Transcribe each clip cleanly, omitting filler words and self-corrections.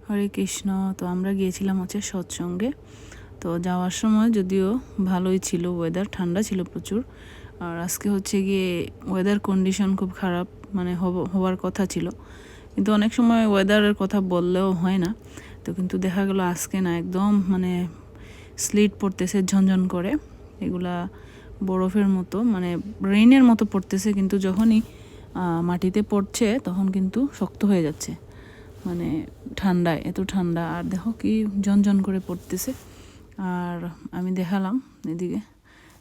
হরে কৃষ্ণ। তো আমরা গিয়েছিলাম হচ্ছে সৎসঙ্গে। তো যাওয়ার সময় যদিও ভালোই ছিল, ওয়েদার ঠান্ডা ছিল প্রচুর। আর আজকে হচ্ছে গিয়ে ওয়েদার কন্ডিশন খুব খারাপ, মানে হওয়ার কথা ছিল, কিন্তু অনেক সময় ওয়েদারের কথা বললেও হয় না। তো কিন্তু দেখা গেল আজকে না, একদম মানে স্লিট পড়তেছে ঝনঝন করে, এগুলা বরফের মতো, মানে রেইনের মতো পড়তেছে, কিন্তু যখনই মাটিতে পড়ছে তখন কিন্তু শক্ত হয়ে যাচ্ছে, মানে ঠান্ডায়, এত ঠান্ডা। আর দেখো কি ঝনঝন করে পড়তেছে। আর আমি দেখালাম এদিকে,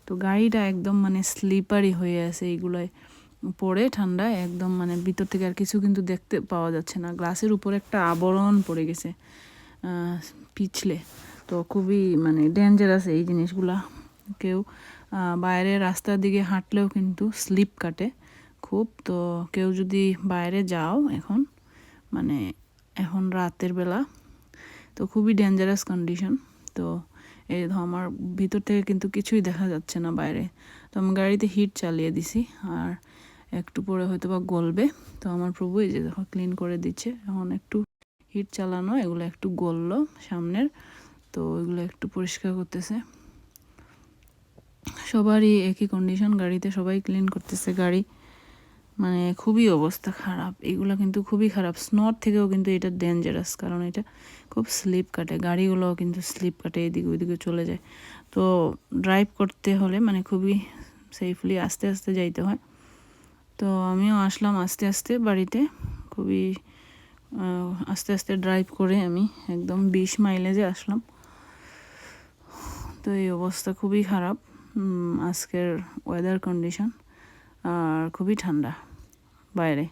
তো গাড়িটা একদম মানে স্লিপারি হয়ে আছে এইগুলোয় পড়ে, ঠান্ডায় একদম, মানে ভিতর থেকে আর কিছু কিন্তু দেখতে পাওয়া যাচ্ছে না। গ্লাসের উপর একটা আবরণ পড়ে গেছে পিছলে। তো খুবই মানে ডেঞ্জারাস এই জিনিসগুলা। কেউ বাইরে রাস্তার দিকে হাঁটলেও কিন্তু স্লিপ কাটে খুব। তো কেউ যদি বাইরে যাও এখন, মানে এখন রাতের বেলা, তো খুবই ডেঞ্জারাস কন্ডিশন। তো এই আমার ভিতর থেকে কিন্তু কিছুই দেখা যাচ্ছে না বাইরে। তো আমি গাড়িতে হিট চালিয়ে দিছি, আর একটু পরে হয়তো বা গলবে। তো আমার প্রভু এই যে দেখো ক্লিন করে দিচ্ছে, এখন একটু হিট চালানো, এগুলো একটু গললো সামনের, তো এগুলো একটু পরিষ্কার করতেছে। সবারই একই কন্ডিশন, গাড়িতে সবাই ক্লিন করতেছে গাড়ি, মানে খুবই অবস্থা খারাপ। এগুলো কিন্তু খুবই খারাপ, স্নোর থেকেও কিন্তু এটা ডেঞ্জারাস, কারণ এটা খুব স্লিপ কাটে, গাড়িগুলোও কিন্তু স্লিপ কাটে, এদিকে ওইদিকে চলে যায়। তো ড্রাইভ করতে হলে মানে খুবই সেফলি আস্তে আস্তে যাইতে হয়। তো আমিও আসলাম আস্তে আস্তে বাড়িতে, খুবই আস্তে আস্তে ড্রাইভ করে আমি একদম 20 মাইলেজে আসলাম। তো এই অবস্থা খুবই খারাপ আজকের ওয়েদার কন্ডিশন, আর খুবই ঠান্ডা বাইরে।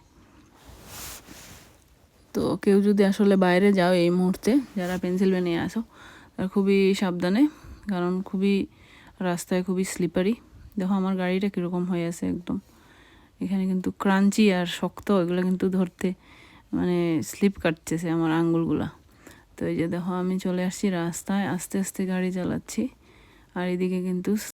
তো কেউ যদি আসলে বাইরে যাও এই মুহূর্তে, যারা পেনসিলভেনিয়া আসো, তারা খুবই সাবধানে, কারণ খুবই রাস্তায় খুবই স্লিপারি। দেখো আমার গাড়িটা কীরকম হয়ে আছে একদম, এখানে কিন্তু ক্রাঞ্চি আর শক্ত, এগুলো কিন্তু ধরতে মানে স্লিপ কাটতেছে আমার আঙ্গুলগুলা। তো এই যে দেখো আমি চলে আসছি রাস্তায়, আস্তে আস্তে গাড়ি চালাচ্ছি, আর এদিকে কিন্তু